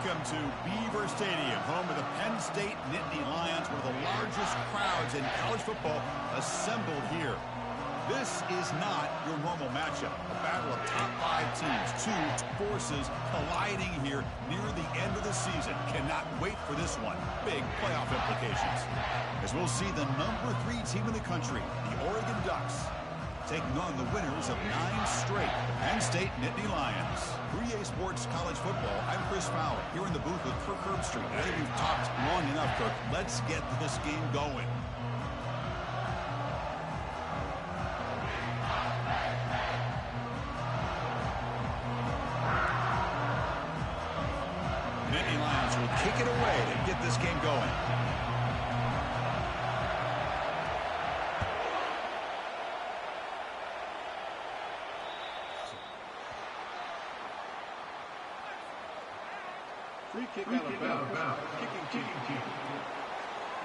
Welcome to Beaver Stadium, home of the Penn State Nittany Lions, one of the largest crowds in college football assembled here. This is not your normal matchup. A battle of top 5 teams, two forces colliding here near the end of the season. Cannot wait for this one. Big playoff implications. As we'll see the number 3 team in the country, the Oregon Ducks, taking on the winners of 9 straight, the Penn State Nittany Lions. 3A Sports College Football, I'm Chris Fowler, here in the booth with Kirk Herbstreit. I think we've talked long enough, Kirk. Let's get this game going. Nittany Lions will kick it away and get this game going. Free kick out of bounds. Kicking team.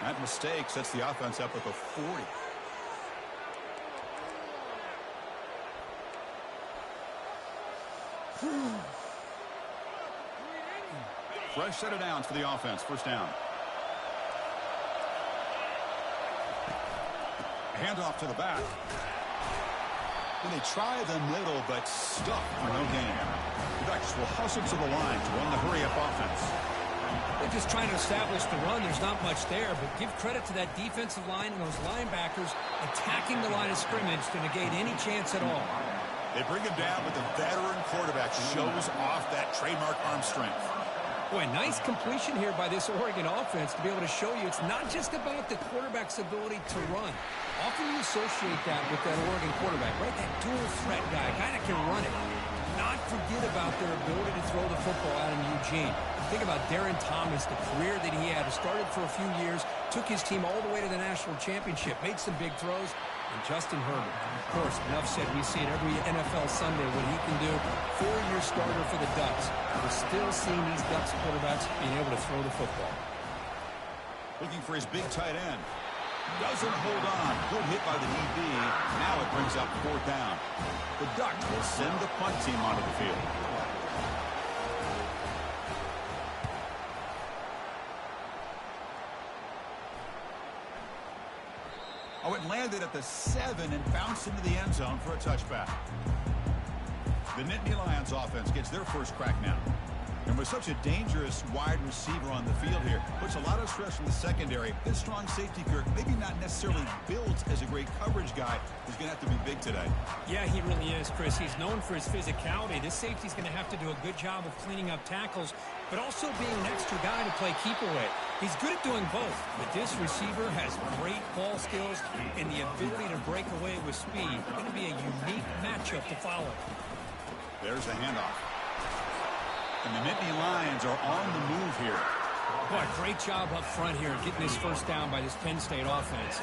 That mistake sets the offense up at the 40. Fresh set of downs for the offense. First down. Handoff to the back. And they try the middle, but stuck for no gain. The Ducks will hustle to the line to run the hurry-up offense. They're just trying to establish the run. There's not much there, but give credit to that defensive line and those linebackers attacking the line of scrimmage to negate any chance at all. They bring him down, but the veteran quarterback shows off that trademark arm strength. Boy, nice completion here by this Oregon offense to be able to show you it's not just about the quarterback's ability to run. Often you associate that with that Oregon quarterback, right? That dual threat guy that can run it. Not forget about their ability to throw the football out in Eugene. Think about Darren Thomas, the career that he had. Started for a few years, took his team all the way to the national championship, made some big throws. And Justin Herbert, of course, enough said, we see it every NFL Sunday what he can do. 4-year starter for the Ducks. We're still seeing these Ducks quarterbacks being able to throw the football. Looking for his big tight end. Doesn't hold on. Good hit by the DB. Now it brings up 4th down. The Ducks will send the punt team onto the field. Oh, it landed at the 7 and bounced into the end zone for a touchback. The Nittany Lions offense gets their first crack now. And with such a dangerous wide receiver on the field here, puts a lot of stress on the secondary. This strong safety, Kirk, maybe not necessarily built as a great coverage guy. He's going to have to be big today. Yeah, he really is, Chris. He's known for his physicality. This safety's going to have to do a good job of cleaning up tackles, but also being an extra guy to play keeper with. He's good at doing both, but this receiver has great ball skills and the ability to break away with speed. It's going to be a unique matchup to follow. There's the handoff. And the Nittany Lions are on the move here. Boy, great job up front here getting this first down by this Penn State offense.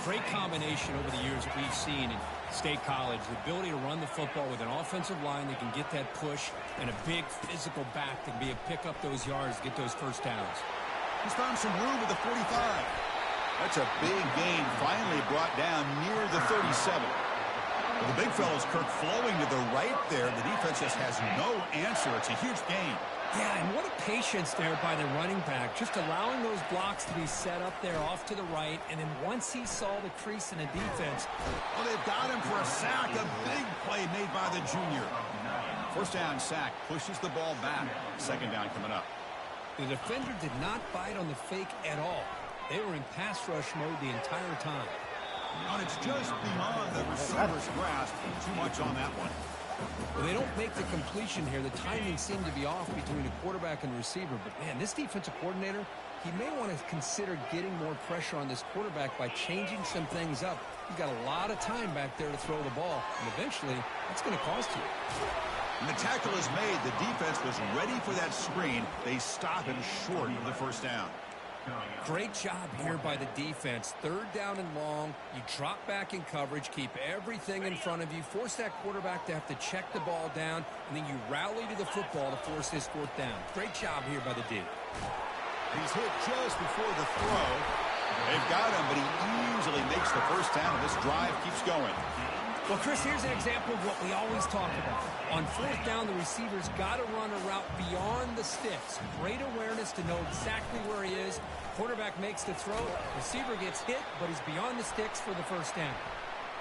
Great combination over the years that we've seen in State College. The ability to run the football with an offensive line that can get that push and a big physical back that can be able to pick up those yards, get those first downs. He's found some room at the 45. That's a big gain, finally brought down near the 37. Well, the big fella's, Kirk, flowing to the right there. The defense just has no answer. It's a huge gain. Yeah, and what a patience there by the running back. Just allowing those blocks to be set up there off to the right. And then once he saw the crease in the defense. Well, they've got him for a sack. A big play made by the junior. First down sack pushes the ball back. Second down coming up. The defender did not bite on the fake at all. They were in pass rush mode the entire time. And it's just beyond the receiver's grasp. Too much on that one. Well, they don't make the completion here. The timing seemed to be off between the quarterback and the receiver. But, man, this defensive coordinator, he may want to consider getting more pressure on this quarterback by changing some things up. You've got a lot of time back there to throw the ball. And eventually, that's going to cost you. And the tackle is made. The defense was ready for that screen. They stop him short of the first down. Great job here by the defense. 3rd down and long. You drop back in coverage, keep everything in front of you, force that quarterback to have to check the ball down, and then you rally to the football to force this 4th down. Great job here by the D. He's hit just before the throw. They've got him, but he easily makes the first down, and this drive keeps going. Well, Chris, here's an example of what we always talk about. On fourth down, the receiver's got to run a route beyond the sticks. Great awareness to know exactly where he is. Quarterback makes the throw. Receiver gets hit, but he's beyond the sticks for the first down.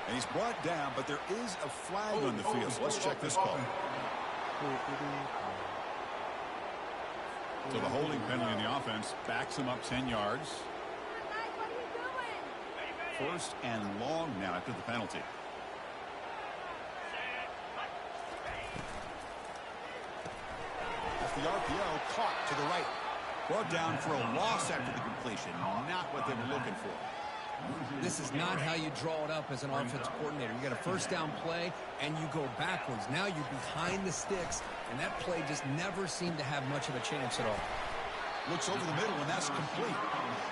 And he's brought down, but there is a flag on the field. So let's check this call. So the holding penalty in the offense backs him up 10 yards. First and long now after the penalty. The RPO caught to the right. Brought down for a loss after the completion. Not what they were looking for. This is not how you draw it up as an offensive coordinator. You got a first down play, and you go backwards. Now you're behind the sticks, and that play just never seemed to have much of a chance at all. Looks over the middle, and that's complete.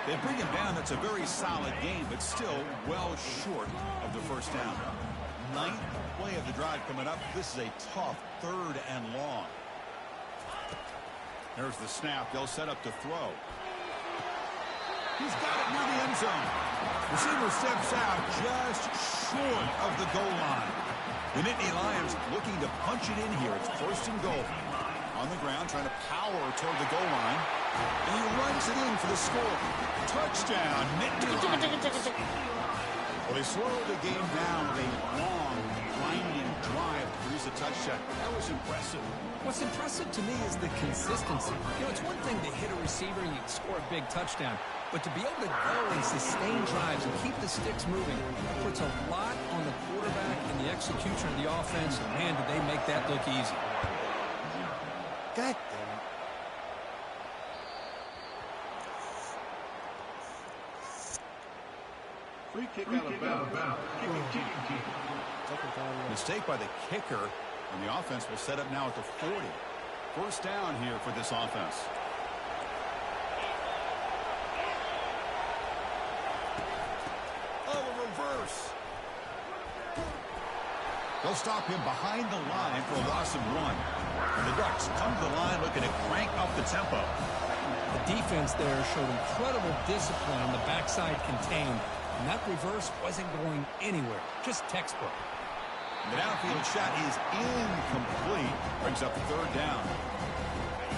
They bring him down. That's a very solid game, but still well short of the first down. Ninth play of the drive coming up. This is a tough third and long. There's the snap. They'll set up to throw. He's got it near the end zone. Receiver steps out just short of the goal line. The Nittany Lions looking to punch it in here. It's first and goal. On the ground, trying to power toward the goal line. And he runs it in for the score. Touchdown, Nittany Lions. Well, they slowed the game down with a long, grinding drive to produce a touchdown. That was impressive. What's impressive to me is the consistency. You know, it's one thing to hit a receiver and you score a big touchdown, but to be able to go and sustain drives and keep the sticks moving puts a lot on the quarterback and the execution of the offense. And man, did they make that look easy. God. Free kick out of bounds. Kicking. Mistake by the kicker. And the offense will set up now at the 40. First down here for this offense. Oh, a reverse. They'll stop him behind the line for a loss of 1. And the Ducks come to the line looking to crank up the tempo. The defense there showed incredible discipline on the backside contained. And that reverse wasn't going anywhere. Just textbook. The downfield shot is incomplete. Brings up third down.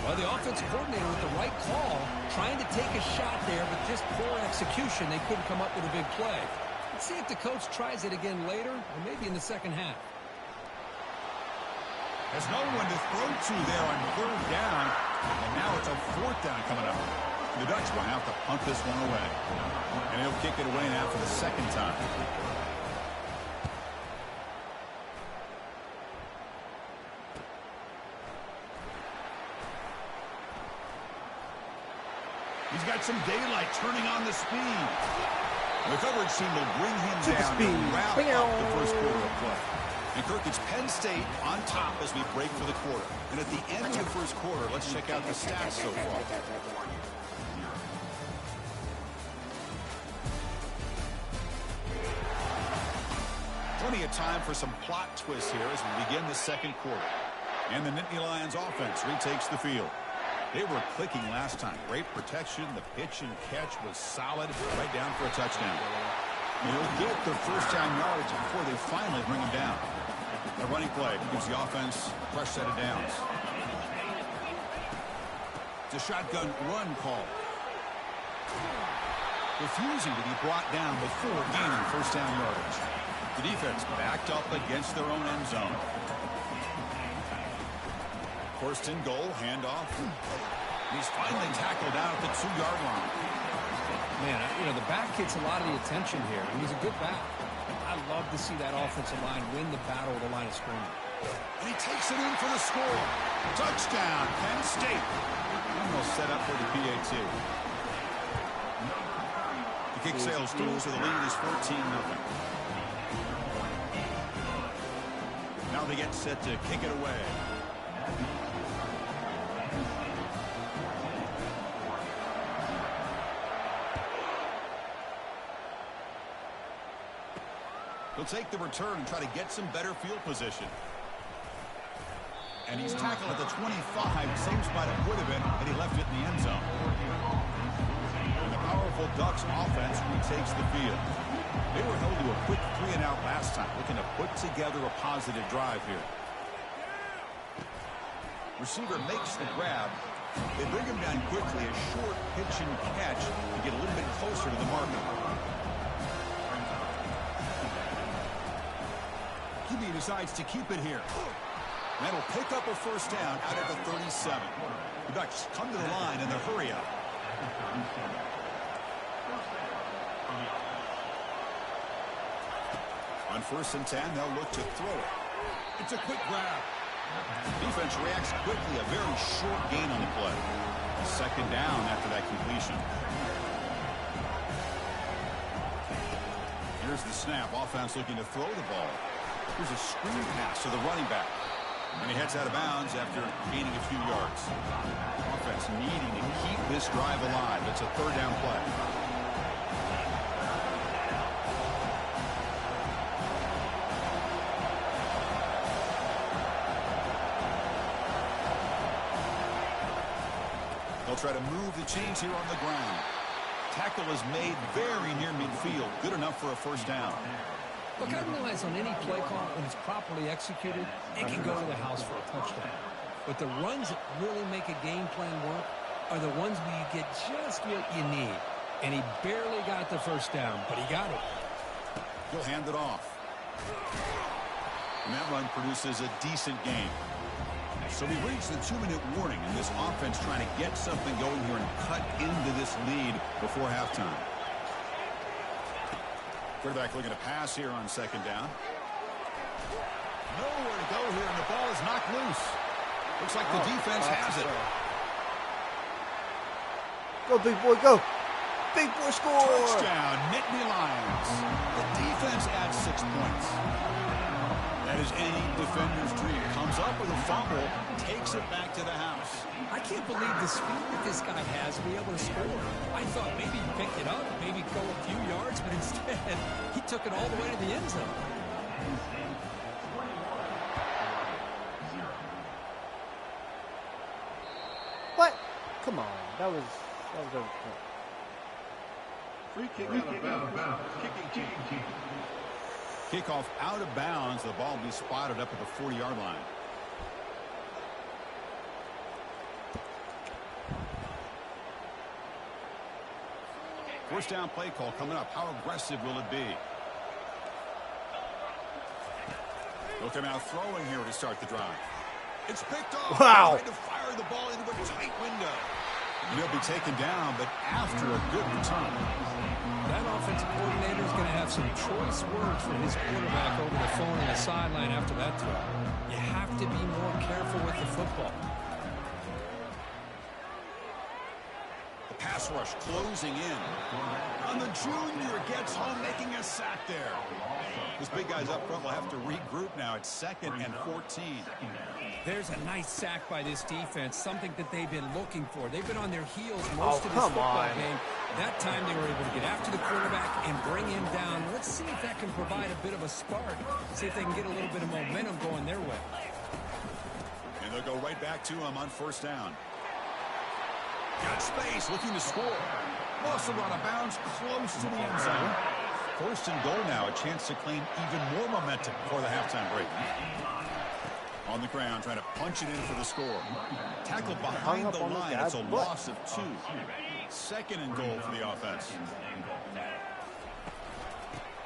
Well, the offensive coordinator with the right call, trying to take a shot there, but just poor execution. They couldn't come up with a big play. Let's see if the coach tries it again later, or maybe in the second half. There's no one to throw to there on third down. And now it's a fourth down coming up. The Dutch will have to punt this one away. And he'll kick it away now for the second time. He's got some daylight turning on the speed. The coverage team will bring him down and wrap up the first quarter of play. And Kirk, it's Penn State on top as we break for the quarter. And at the end of the first quarter, let's check out the stats so far. Plenty of time for some plot twists here as we begin the second quarter. And the Nittany Lions offense retakes the field. They were clicking last time. Great protection. The pitch and catch was solid. Right down for a touchdown. They'll get the first down yards before they finally bring him down. The running play gives the offense a fresh set of downs. It's a shotgun run call. Refusing to be brought down before gaining first down yardage. The defense backed up against their own end zone. First and goal, handoff. He's finally tackled down at the 2-yard line. Man, you know, the back gets a lot of the attention here, and he's a good back. I love to see that offensive line win the battle at the line of scrimmage. And he takes it in for the score. Touchdown, Penn State. Almost set up for the PAT. The kick sails through, so the lead is 14-0. Now they get set to kick it away. He'll take the return and try to get some better field position. And he's tackled at the 25, same spot it would have been had he left it in the end zone. And the powerful powerful Ducks offense retakes the field. They were held to a quick 3-and-out last time, looking to put together a positive drive here. Receiver makes the grab. They bring him down quickly, a short pitch and catch to get a little bit closer to the marker. QB decides to keep it here. That'll pick up a first down out of the 37. The Ducks come to the line in the hurry up. On 1st and 10, they'll look to throw it. It's a quick grab. Defense reacts quickly, a very short gain on the play. Second down after that completion. Here's the snap. Offense looking to throw the ball. Here's a screen pass to the running back. And he heads out of bounds after gaining a few yards. Offense needing to keep this drive alive. It's a third down play. They'll try to move the chains here on the ground. Tackle is made very near midfield. Good enough for a first down. Look, I realize on any play call, when it's properly executed, it can go to the house for a touchdown. But the runs that really make a game plan work are the ones where you get just what you need. And he barely got the first down, but he got it. He'll hand it off. And that run produces a decent gain. So we reached the 2-minute warning, and this offense trying to get something going here and cut into this lead before halftime. Quarterback looking to pass here on second down. Nowhere to go here, and the ball is knocked loose. Looks like the defense has it. Go, big boy, go. Big boy score. Touchdown, Nittany Lions. The defense adds 6 points. That is any defender's dream. Comes up with a fumble, takes it back to the house. I can't believe the speed that this guy has to be able to score. I thought maybe he'd pick it up, maybe go a few yards, but instead, he took it all the way to the end zone. What? Come on. That was a... Free kick out of bounds. Kicking team. Kickoff out of bounds. The ball will be spotted up at the 40-yard line. First down play call coming up. How aggressive will it be? They'll come out throwing here to start the drive. It's picked off. Wow. Trying to fire the ball into a tight window. And he'll be taken down, but after a good return. That offensive coordinator is going to have some choice words for his quarterback over the phone on the sideline after that throw. You have to be more careful with the football. The pass rush closing in. On the junior gets home, making a sack there. This big guy's up front will have to regroup now. It's 2nd and 14. There's a nice sack by this defense, something that they've been looking for. They've been on their heels most of this football game. That time they were able to get after the quarterback and bring him down. Let's see if that can provide a bit of a spark. See if they can get a little bit of momentum going their way. And they'll go right back to him on first down. Got space, looking to score. Also run out of bounds, close to the end zone. 1st and goal now, a chance to claim even more momentum before the halftime break. On the ground, trying to punch it in for the score. Tackle behind the line, it's a loss of 2. 2nd and goal for the offense.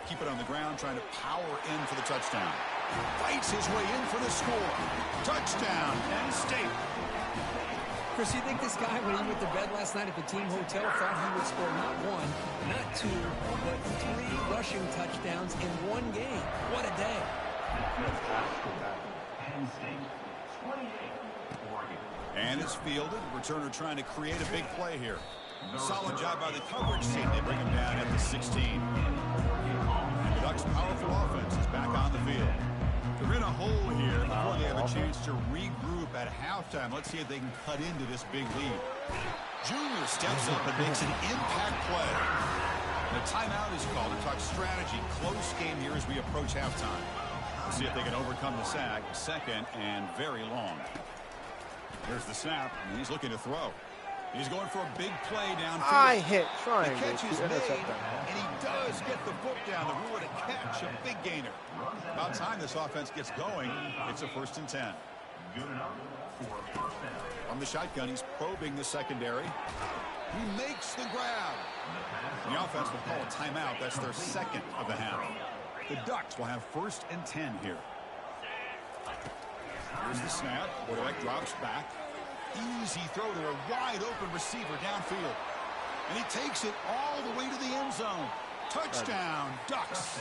Keep it on the ground, trying to power in for the touchdown. Fights his way in for the score. Touchdown, Penn State. Chris, you think this guy, when he went to bed last night at the team hotel, thought he would score not 1, not 2, but 3 rushing touchdowns in one game? What a day. And it's fielded. Returner trying to create a big play here. Solid job by the coverage team. They bring him down at the 16. And the Ducks' powerful offense is back on the field. They're in a hole here before they have a chance to regroup at halftime. Let's see if they can cut into this big lead. Junior steps up and makes an impact play. The timeout is called to talk strategy. Close game here as we approach halftime. We'll see if they can overcome the sack. 2nd and very long. Here's the snap, and he's looking to throw. He's going for a big play downfield. I hit trying the catch to is intercept made, that. and he does get the foot down to rule it a catch, a big gainer. About time this offense gets going. It's a 1st and 10. From the shotgun, he's probing the secondary. He makes the grab. The offense will call a timeout. That's their 2nd of the half. The Ducks will have 1st and 10 here. Here's the snap. Quarterback drops back. Easy throw to a wide-open receiver downfield. And he takes it all the way to the end zone. Touchdown, Ducks.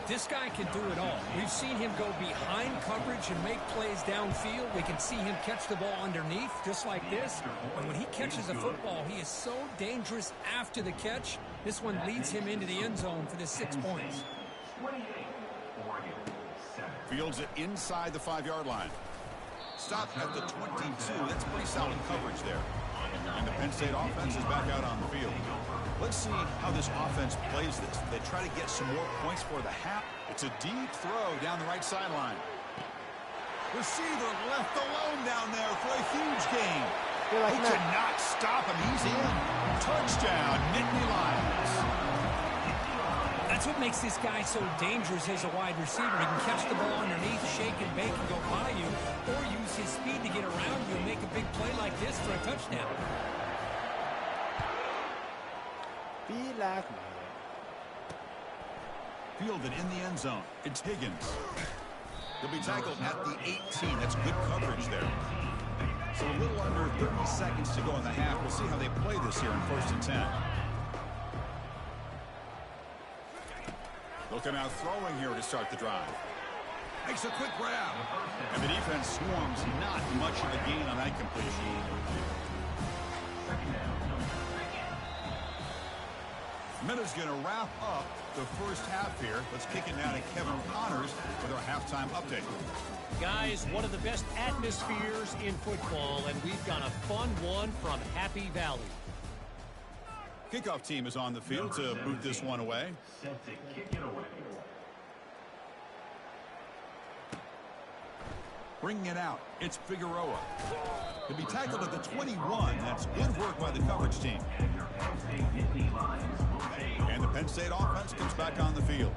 This guy can do it all. We've seen him go behind coverage and make plays downfield. We can see him catch the ball underneath, just like this. And when he catches a football, he is so dangerous after the catch. This one leads him into the end zone for the 6 points. Fields it inside the 5-yard line. Stop at the 22. That's pretty solid coverage there. And the Penn State offense is back out on the field. Let's see how this offense plays this. They try to get some more points for the half. It's a deep throw down the right sideline. Receiver left alone down there for a huge gain. He cannot stop him. He's in. Touchdown, Nittany Lions. That's what makes this guy so dangerous as a wide receiver. He can catch the ball underneath, shake and bake and go by you, or use his speed to get around you and make a big play like this for a touchdown. Be like me. Fielded in the end zone. It's Higgins. He'll be tackled at the 18. That's good coverage there. So a little under 30 seconds to go in the half. We'll see how they play this here in 1st and 10. They'll come out throwing here to start the drive. Makes a quick grab. And the defense swarms. Not much of a gain on that completion. Minute's going to wrap up the 1st half here. Let's kick it now to Kevin Connors with our halftime update. Guys, one of the best atmospheres in football, and we've got a fun one from Happy Valley. Kickoff team is on the field to boot this one away. Set to kick it away. Bringing it out, it's Figueroa. He'll be tackled at the 21. That's good work by the coverage team. And the Penn State offense comes back on the field.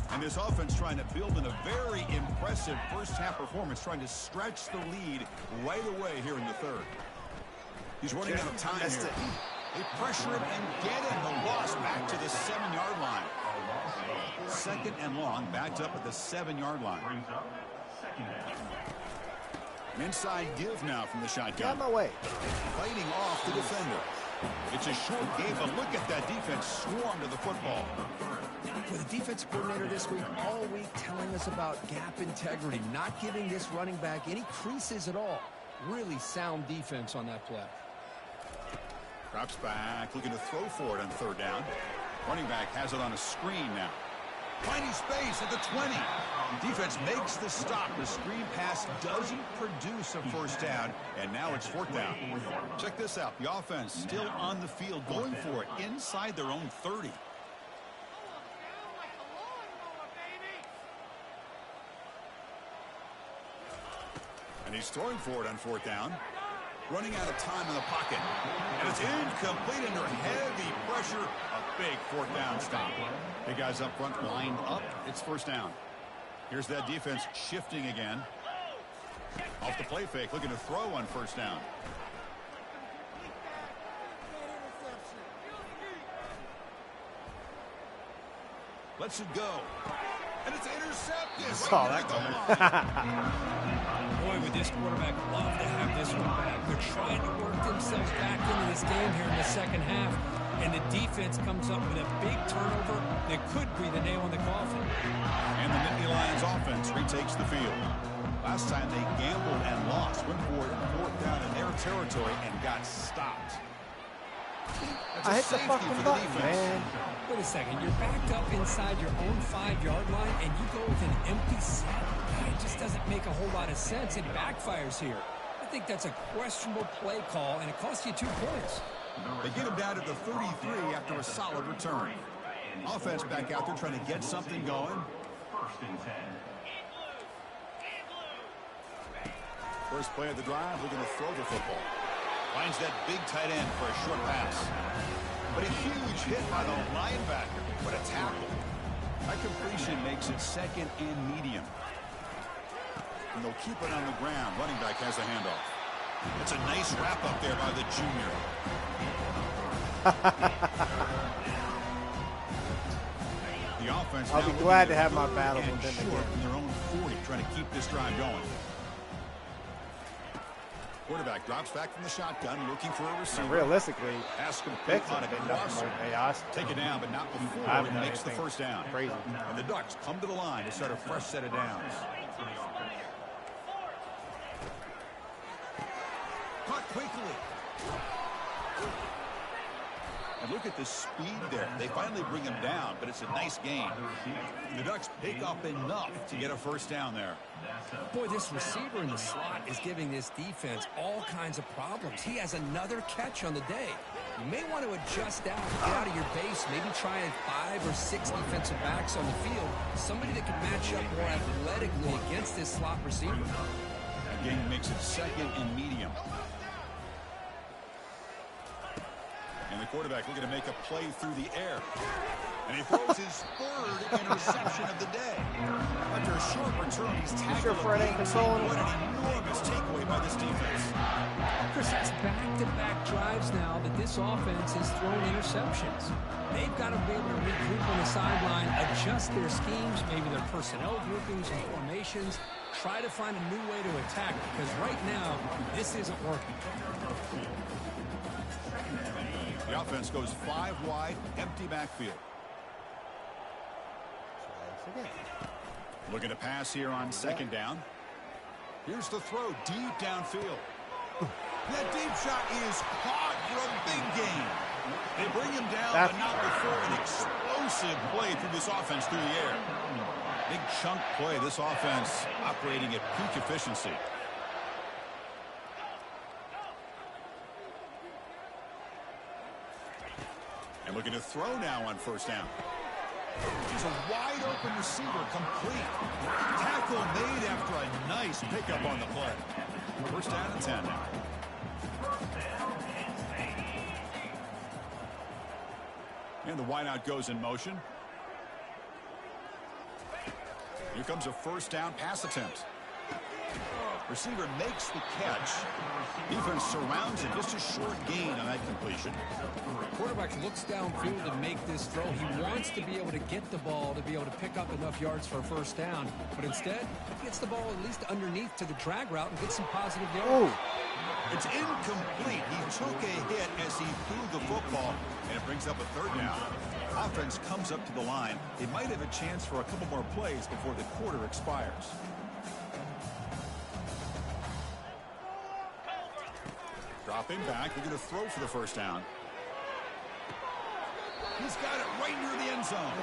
And this offense trying to build in a very impressive 1st half performance, trying to stretch the lead right away here in the 3rd. He's running out of time here. They pressure him and get him. The loss back to the 7-yard line. 2nd and long, backed up at the 7-yard line. An inside give now from the shotgun. Get out of my way. Fighting off the defender. It's a short game, but look at that defense swarm to the football. With the defensive coordinator this week, all week telling us about gap integrity, not giving this running back any creases at all. Really sound defense on that play. Drops back, looking to throw for it on 3rd down. Running back has it on a screen now. Tiny space at the 20. Defense makes the stop. The screen pass doesn't produce a 1st down, and now it's 4th down. Check this out. The offense still on the field, going for it inside their own 30. And he's throwing for it on 4th down. Running out of time in the pocket. And it's incomplete under heavy pressure. A big 4th down stop. Big guys up front lined up. It's 1st down. Here's that defense shifting again. Off the play fake, looking to throw on 1st down. Lets it go. And it's intercepted. I saw that coming. Boy, would this quarterback love to have this one back. They're trying to work themselves back into this game here in the 2nd half. And the defense comes up with a big turnover that could be the nail in the coffin. And the Nittany Lions offense retakes the field. Last time they gambled and lost. Went for it 4th down in their territory and got stopped. I hit the fucking button, man. Wait a second. You're backed up inside your own 5-yard line, and you go with an empty set. It just doesn't make a whole lot of sense. It backfires here. I think that's a questionable play call, and it costs you 2 points. They get him down to the 33 after a solid return. Offense back out there trying to get something going. 1st and 10. First play of the drive, we're going to throw the football. Finds that big tight end for a short pass. But a huge hit by the linebacker. What a tackle. That completion makes it second and medium. And they'll keep it on the ground. Running back has the handoff. That's a nice wrap up there by the junior. The offense. I'll be glad to have my battle with them again. From their own 40, trying to keep this drive going. Quarterback drops back from the shotgun, looking for a receiver. Realistically, ask him to on a crosser. Take it down, but not before it makes the first down. Crazy. And the Ducks come to the line to start a fresh set of downs. Caught quickly. And look at the speed there. They finally bring him down, but it's a nice game. The Ducks pick up enough to get a first down there. Boy, this receiver in the slot is giving this defense all kinds of problems. He has another catch on the day. You may want to adjust out, get out of your base, maybe try 5 or 6 defensive backs on the field. Somebody that can match up more athletically against this slot receiver. Again, makes it second and medium. And the quarterback looking to make a play through the air. And he throws his third interception of the day. After a short return, he's tackled. Fred ain't controlling. What an enormous takeaway by this defense. Chris, that's back-to-back drives now that this offense has thrown interceptions. They've got to be able to regroup on the sideline, adjust their schemes, maybe their personnel groupings and formations, try to find a new way to attack, because right now, this isn't working. The offense goes 5 wide, empty backfield. Looking to pass here on second down. Here's the throw deep downfield. That deep shot is caught for a big gain. They bring him down, but not before an explosive play through this offense through the air. Big chunk play. This offense operating at peak efficiency. And looking to throw now on first down. He's a wide-open receiver, complete. Tackle made after a nice pickup on the play. First down and 10 now. And the wideout goes in motion. Here comes a first down pass attempt. Receiver makes the catch. Defense surrounds him. Just a short gain on that completion. Quarterback looks downfield to make this throw. He wants to be able to get the ball to be able to pick up enough yards for a first down. But instead, he gets the ball at least underneath to the drag route and gets some positive yards. It's incomplete. He took a hit as he threw the football, and it brings up a third down. Offense comes up to the line. They might have a chance for a couple more plays before the quarter expires. Dropping back, they're going to throw for the first down. He's got it right near the end zone.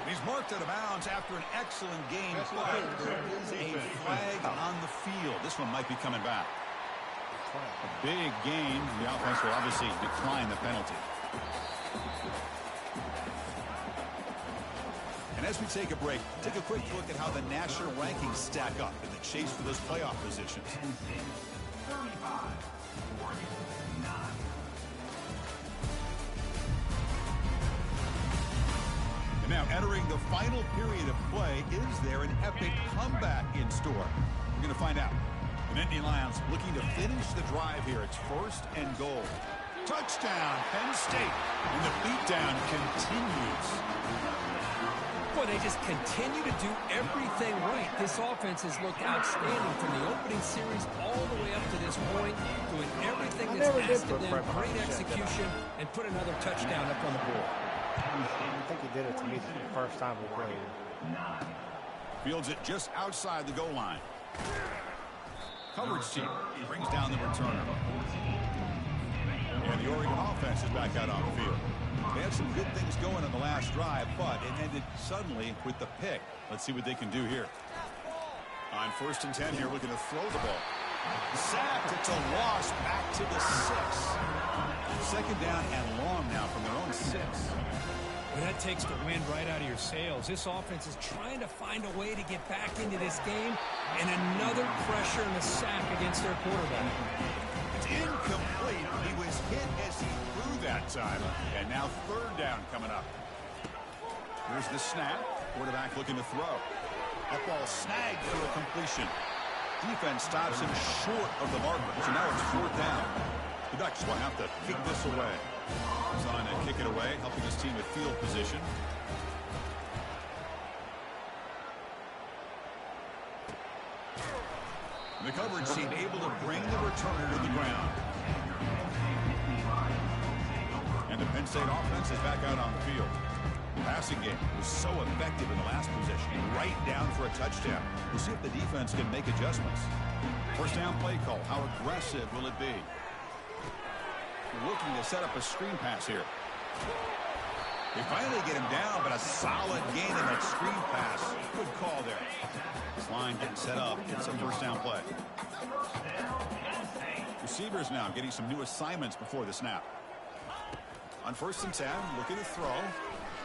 He's marked out of bounds after an excellent game, but there is a flag on the field. This one might be coming back. A big game. The offense will obviously decline the penalty. And as we take a break, take a quick look at how the national rankings stack up in the chase for those playoff positions. Now, entering the final period of play, is there an epic comeback in store? We're going to find out. The Nittany Lions looking to finish the drive here. It's first and goal. Touchdown, Penn State. And the beatdown continues. Boy, they just continue to do everything right. This offense has looked outstanding from the opening series all the way up to this point, doing everything that's asked of them, great execution, and put another touchdown up on the board. I think he did it to me the first time we played. Fields it just outside the goal line. Coverage team brings down the returner. And the Oregon offense is back out on the field. They had some good things going on the last drive, but it ended suddenly with the pick. Let's see what they can do here. On first and 10 here, looking to throw the ball. Sacked. It's a loss back to the 6. Second down and long now from their own 6. Well, that takes the wind right out of your sails. This offense is trying to find a way to get back into this game, and another pressure and a sack against their quarterback. It's incomplete. He was hit as he threw that time. And now third down coming up. Here's the snap. Quarterback looking to throw. That ball snagged for a completion. Defense stops him short of the marker. So now it's fourth down. The Ducks will have to kick this away. He's on to kick it away, helping his team with field position. And the coverage team able to bring the returner to the ground. And the Penn State offense is back out on the field. The passing game was so effective in the last possession, right down for a touchdown. We'll see if the defense can make adjustments. First down play call. How aggressive will it be? Looking to set up a screen pass here. They finally get him down, but a solid gain in that screen pass. Good call there. This line getting set up. It's a first down play. Receivers now getting some new assignments before the snap. On 1st and 10, looking to throw.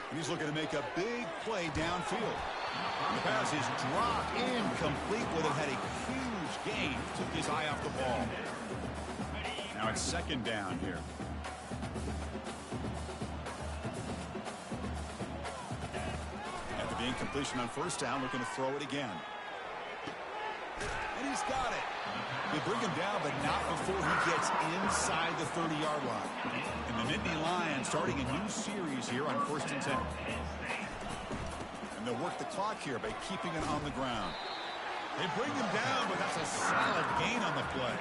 And he's looking to make a big play downfield. The pass is dropped incomplete. Would have had a huge gain. Took his eye off the ball. Now it's second down here. After the incompletion on first down, looking to throw it again. And he's got it. They bring him down, but not before he gets inside the 30-yard line. And the Nittany Lions starting a new series here on 1st and 10. And they'll work the clock here by keeping it on the ground. They bring him down, but that's a solid gain on the play.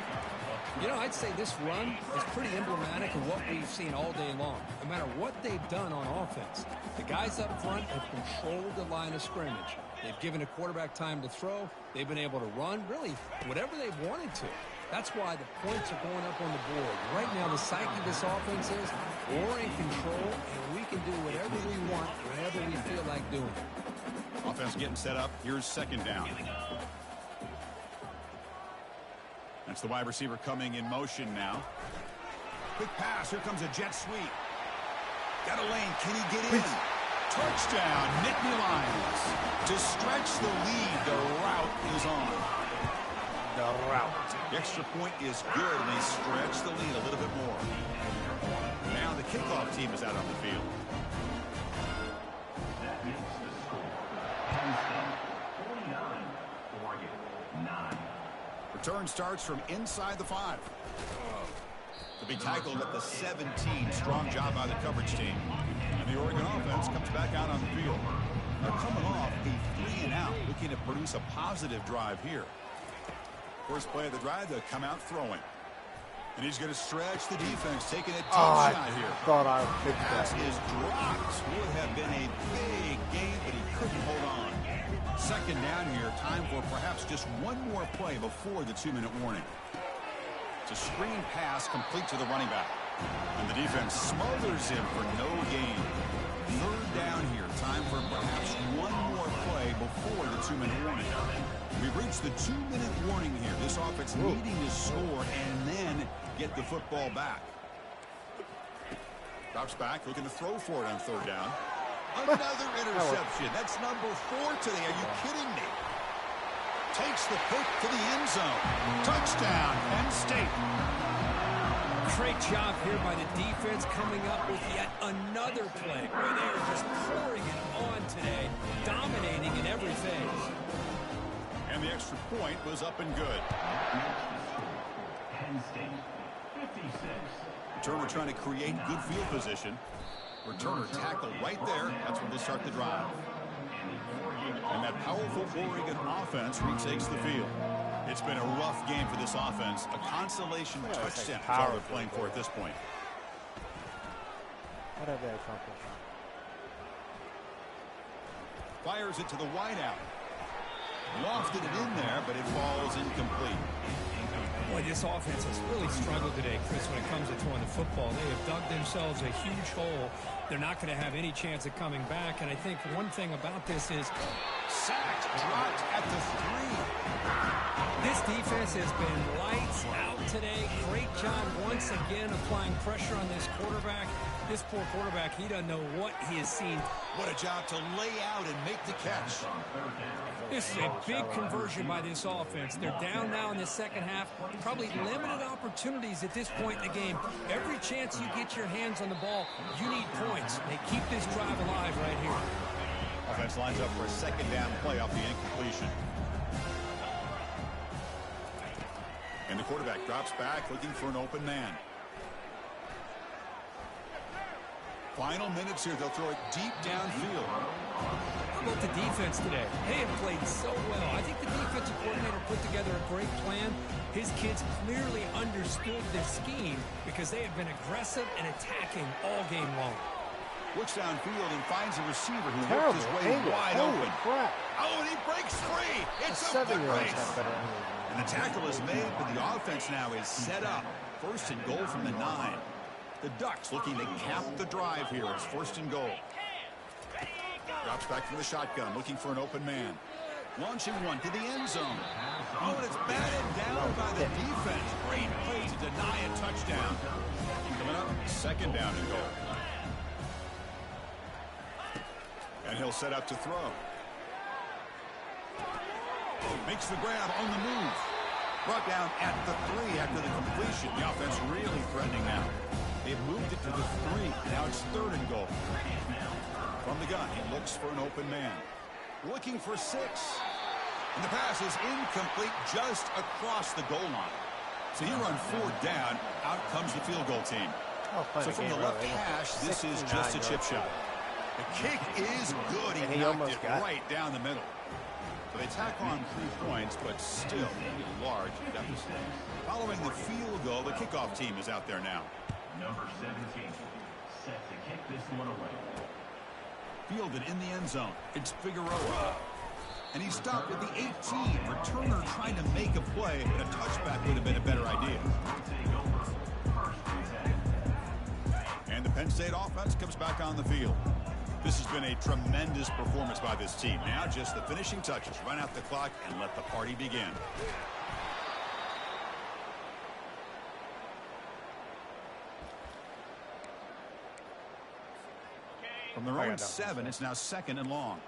You know, I'd say this run is pretty emblematic of what we've seen all day long. No matter what they've done on offense, the guys up front have controlled the line of scrimmage. They've given a quarterback time to throw. They've been able to run, really, whatever they've wanted to. That's why the points are going up on the board. Right now, the psyche of this offense is we're in control, and we can do whatever we want, whenever we feel like doing it. Offense getting set up. Here's second down. That's the wide receiver coming in motion now. Quick pass. Here comes a jet sweep. Got a lane. Can he get in? Touchdown, Nittany Lions. To stretch the lead, the route is on. The route. The extra point is good, and they stretch the lead a little bit more. Now the kickoff team is out on the field. Return starts from inside the 5. To be tackled at the 17. Strong job by the coverage team. And the Oregon offense comes back out on the field. They're coming off a 3-and-out, looking to produce a positive drive here. First play of the drive, they'll come out throwing. And he's going to stretch the defense, taking a tough shot here. Thought I picked Pass that. is dropped. Would have been a big gain, but he couldn't hold on. Second down here, time for perhaps just one more play before the 2-minute warning. It's a screen pass complete to the running back. And the defense smothers him for no gain. Third down here, time for perhaps one more play before the 2-minute warning. We've reached the 2-minute warning here. This offense needing to score and then get the football back. Drops back, looking to throw for it on third down. Another interception. That's number 4 today. Are you kidding me? Takes the pick to the end zone. Touchdown, Penn State. Great job here by the defense coming up with yet another play where they are just pouring it on today, dominating in every phase. And the extra point was up and good. Penn State, 56. Returner trying to create good field position. Returner tackled right there. That's when they start the drive. And that powerful Oregon offense retakes the field. It's been a rough game for this offense. A consolation touchdown is all they're playing for at this point. What have they accomplished? Fires it to the wideout. Lofted it in there, but it falls incomplete. Boy, this offense has really struggled today, Chris, when it comes to throwing the football. They have dug themselves a huge hole. They're not going to have any chance of coming back. And I think one thing about this is sacked, dropped at the 3. This defense has been lights out today. Great job once again applying pressure on this quarterback. This poor quarterback, he doesn't know what he has seen. What a job to lay out and make the catch. This is a big conversion by this offense. They're down now in the second half. Probably limited opportunities at this point in the game. Every chance you get your hands on the ball, you need points. They keep this drive alive right here. Offense lines up for a second down play off the incompletion. And the quarterback drops back looking for an open man. Final minutes here. They'll throw it deep downfield. How about the defense today? They have played so well. I think the defensive coordinator put together a great plan. His kids clearly understood the scheme because they have been aggressive and attacking all game long. Looks downfield and finds a receiver who Terrible worked his way angle. wide Holy open. crap. Oh, and he breaks free. It's a foot 7-year-olds race. have better angles. And the tackle is made, but the offense now is set up. First and goal from the 9. The Ducks looking to cap the drive here. It's first and goal. Drops back from the shotgun, looking for an open man. Launching one to the end zone. Oh, and it's batted down by the defense. Great play to deny a touchdown. Coming up, second down and goal. And he'll set up to throw. Makes the grab on the move. Brought down at the 3 after the completion. The offense really threatening now. They've moved it to the 3. Now it's third and goal. From the gun, he looks for an open man. Looking for 6. And the pass is incomplete just across the goal line. So here on 4th down, out comes the field goal team. So from the left hash, this is just a chip shot. The kick is good. He knocked it right down the middle. So they tack on 3 points, but still a large deficit. Following the field goal, the kickoff team is out there now. Number 17, set to kick this one away. Fielded in the end zone. It's Figueroa. And he stopped at the 18. Returner trying to make a play, but a touchback would have been a better idea. And the Penn State offense comes back on the field. This has been a tremendous performance by this team. Now just the finishing touches. Run out the clock and let the party begin. From their own 7, it's now second and long.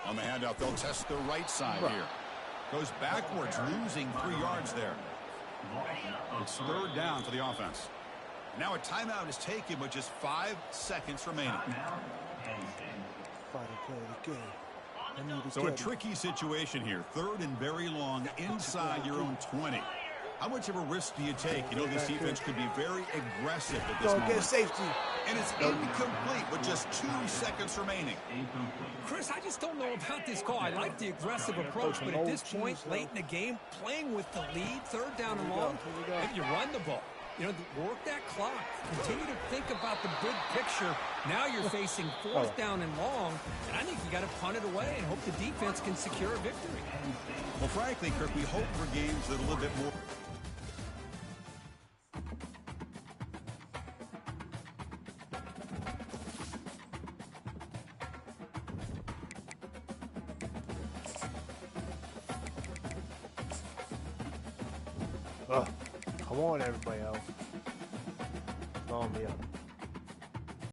On the handoff, they'll test the right side here. Goes backwards, losing 3 yards there. It's third down for the offense. Now a timeout is taken with just 5 seconds remaining. So a tricky situation here. Third and very long inside your own 20. How much of a risk do you take? You know this defense could be very aggressive at this moment. Get safety. And it's incomplete with just 2 seconds remaining. Chris, I just don't know about this call. I like the aggressive approach, but at this point, late in the game, playing with the lead, third down and long, maybe you run the ball. You know, work that clock. Continue to think about the big picture. Now you're facing 4th down and long, and I think you got to punt it away and hope the defense can secure a victory. Well, frankly, Kirk, we hope for games that are a little bit more. Come on, everybody else. Blow me up.